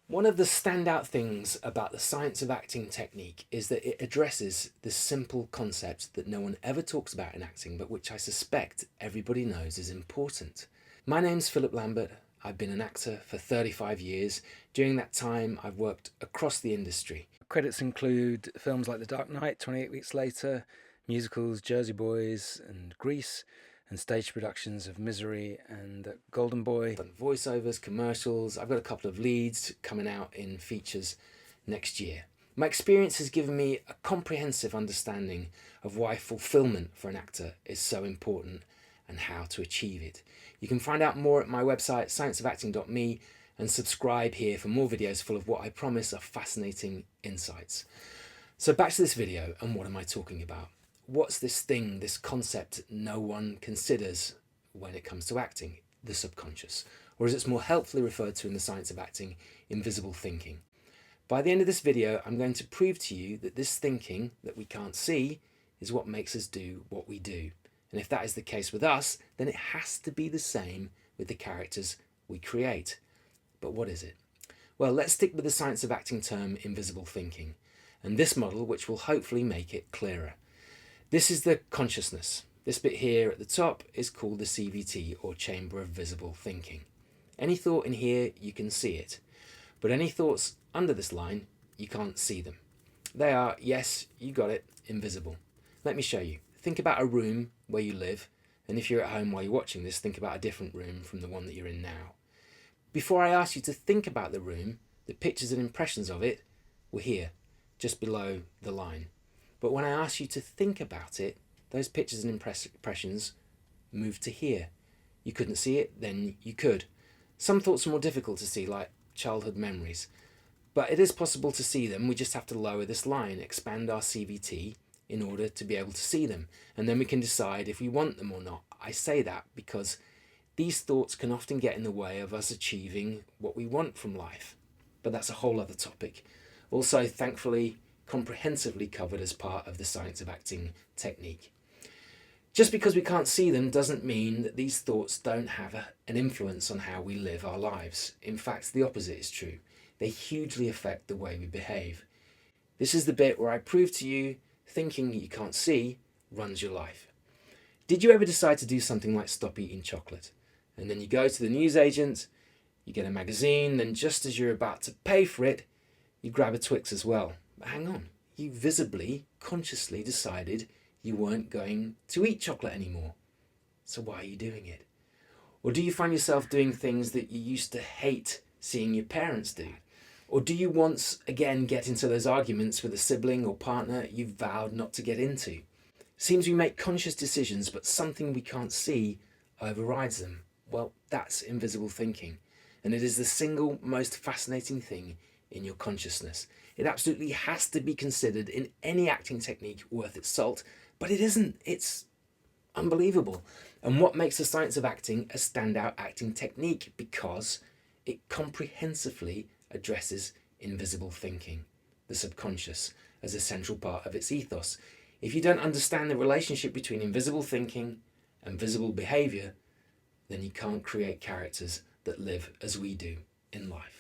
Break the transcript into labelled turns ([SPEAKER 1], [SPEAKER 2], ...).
[SPEAKER 1] One of the standout things about the science of acting technique is that it addresses the simple concept that no one ever talks about in acting, but which I suspect everybody knows is important. My name's Philip Lambert. I've been an actor for 35 years. During that time, I've worked across the industry. Credits include films like The Dark Knight, 28 Weeks Later, musicals Jersey Boys and Grease, and stage productions of Misery and Golden Boy. I've done voiceovers, commercials. I've got a couple of leads coming out in features next year. My experience has given me a comprehensive understanding of why fulfilment for an actor is so important and how to achieve it. You can find out more at my website, scienceofacting.me, and subscribe here for more videos full of what I promise are fascinating insights. So back to this video, and what am I talking about? What's this thing, this concept no one considers when it comes to acting? The subconscious, or as it's more helpfully referred to in the science of acting, invisible thinking. By the end of this video, I'm going to prove to you that this thinking that we can't see is what makes us do what we do. And if that is the case with us, then it has to be the same with the characters we create. But what is it? Well, let's stick with the science of acting term invisible thinking, and this model which will hopefully make it clearer. This is the consciousness. This bit here at the top is called the CVT, or Chamber of Visible Thinking. Any thought in here, you can see it. But any thoughts under this line, you can't see them. They are, yes, you got it, invisible. Let me show you. Think about a room where you live, and if you're at home while you're watching this, think about a different room from the one that you're in now. Before I asked you to think about the room, the pictures and impressions of it were here, just below the line. But when I asked you to think about it, those pictures and impressions moved to here. You couldn't see it, then you could. Some thoughts are more difficult to see, like childhood memories. But it is possible to see them. We just have to lower this line, expand our CVT in order to be able to see them. And then we can decide if we want them or not. I say that because these thoughts can often get in the way of us achieving what we want from life. But that's a whole other topic. Also, thankfully, comprehensively covered as part of the science of acting technique. Just because we can't see them doesn't mean that these thoughts don't have an influence on how we live our lives. In fact, the opposite is true. They hugely affect the way we behave. This is the bit where I prove to you thinking you can't see runs your life. Did you ever decide to do something like stop eating chocolate? And then you go to the newsagent, you get a magazine, then just as you're about to pay for it, you grab a Twix as well. But hang on, you visibly, consciously decided you weren't going to eat chocolate anymore. So why are you doing it? Or do you find yourself doing things that you used to hate seeing your parents do? Or do you once again get into those arguments with a sibling or partner you vowed not to get into? Seems we make conscious decisions, but something we can't see overrides them. Well, that's invisible thinking. And it is the single most fascinating thing in your consciousness. It absolutely has to be considered in any acting technique worth its salt, but it isn't. It's unbelievable. And what makes the science of acting a standout acting technique? Because it comprehensively addresses invisible thinking, the subconscious, as a central part of its ethos. If you don't understand the relationship between invisible thinking and visible behaviour, then you can't create characters that live as we do in life.